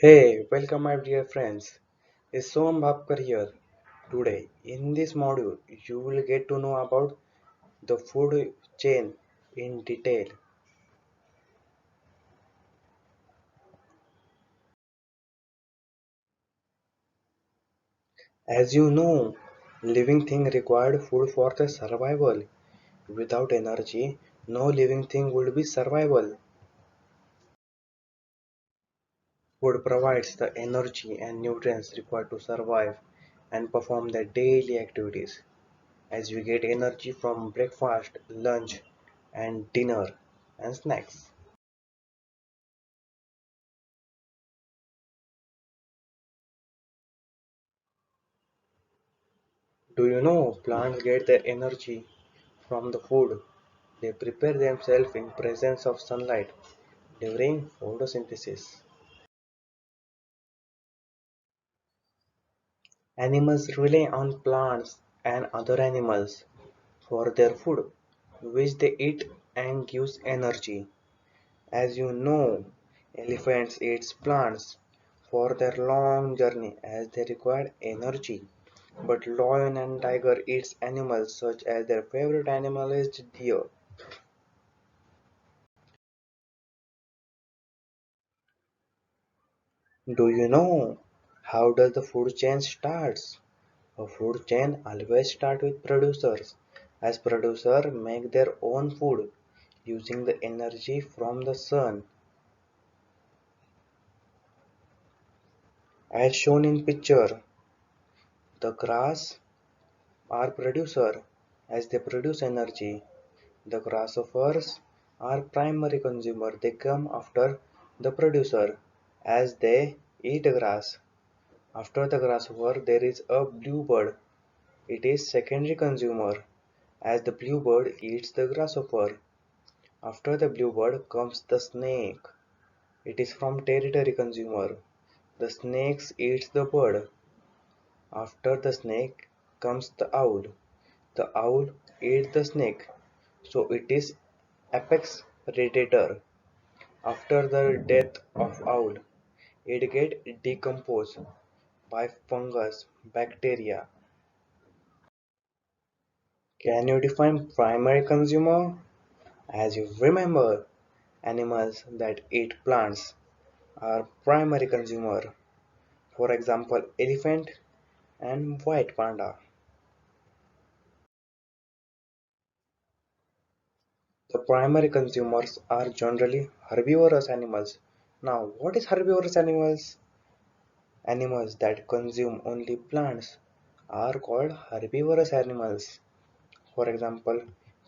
Hey, welcome my dear friends. It's Soam Bhapkar here. Today, in this module, you will get to know about the food chain in detail. As you know, living thing required food for the survival. Without energy, no living thing would be survival. Food provides the energy and nutrients required to survive and perform their daily activities. As we get energy from breakfast, lunch, and dinner and snacks. Do you know plants get their energy from the food? They prepare themselves in presence of sunlight during photosynthesis. Animals rely on plants and other animals for their food, which they eat and gives energy. As you know, elephants eat plants for their long journey as they require energy. But lion and tiger eats animals such as their favorite animal is deer. Do you know how does the food chain starts? A food chain always start with producers, as producers make their own food using the energy from the sun. As shown in picture, the grass are producer as they produce energy. The grasshoppers are primary consumer. They come after the producer as they eat grass. After the grasshopper, there is a bluebird. It is secondary consumer as the bluebird eats the grasshopper. After the bluebird comes the snake. It is from territory consumer. The snake eats the bird. After the snake comes the owl. The owl eats the snake. So it is apex predator. After the death of owl, it get decomposed by fungus, bacteria. Can you define primary consumer? As you remember, animals that eat plants are primary consumer. For example, elephant and white panda. The primary consumers are generally herbivorous animals. Now, what is herbivorous animals? Animals that consume only plants are called herbivorous animals. For example,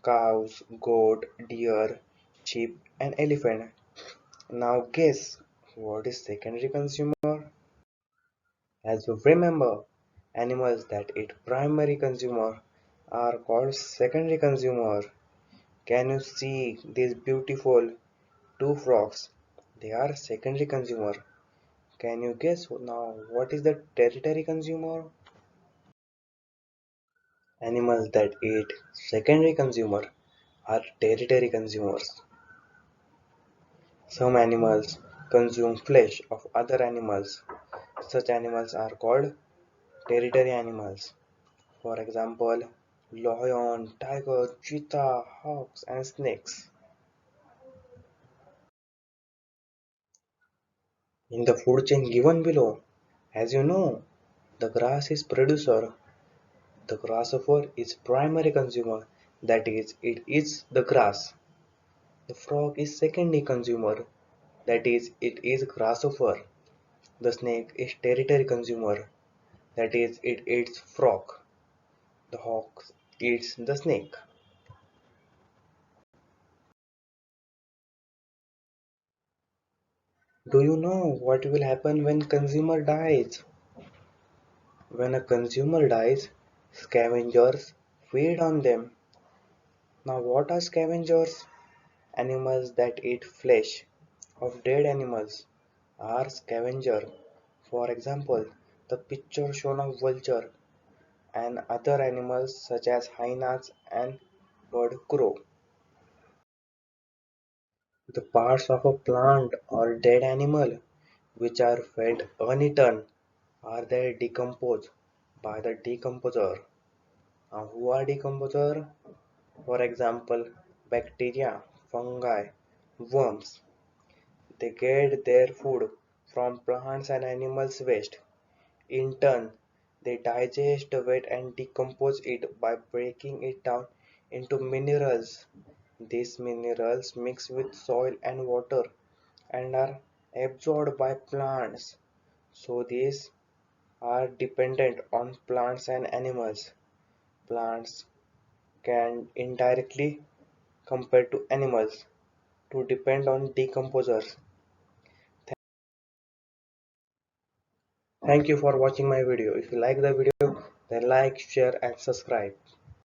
cows, goat, deer, sheep, and elephant. Now guess what is secondary consumer? As you remember, animals that eat primary consumer are called secondary consumer. Can you see these beautiful two frogs? They are secondary consumer. Can you guess now what is the tertiary consumer? Animals that eat secondary consumer are tertiary consumers. Some animals consume flesh of other animals. Such animals are called tertiary animals. For example, lion, tiger, cheetah, hawks, and snakes. In the food chain given below, as you know, the grass is producer, the grasshopper is primary consumer, that is, it eats the grass. The frog is secondary consumer, that is, it is grasshopper. The snake is tertiary consumer, that is, it eats frog. The hawk eats the snake. Do you know what will happen when consumer dies? When a consumer dies, scavengers feed on them. Now, what are scavengers? Animals that eat flesh of dead animals are scavenger. For example, the picture shown of vulture and other animals such as hyenas and bird crow. The parts of a plant or dead animal which are fed uneaten, are they decomposed by the decomposer. Who are decomposer? For example, bacteria, fungi, worms. They get their food from plants and animals' waste. In turn, they digest the waste and decompose it by breaking it down into minerals. These minerals mix with soil and water and are absorbed by plants. So these are dependent on plants and animals. Plants can indirectly compare to animals to depend on decomposers. Thank you for watching my video. If you like the video, then like, share and subscribe.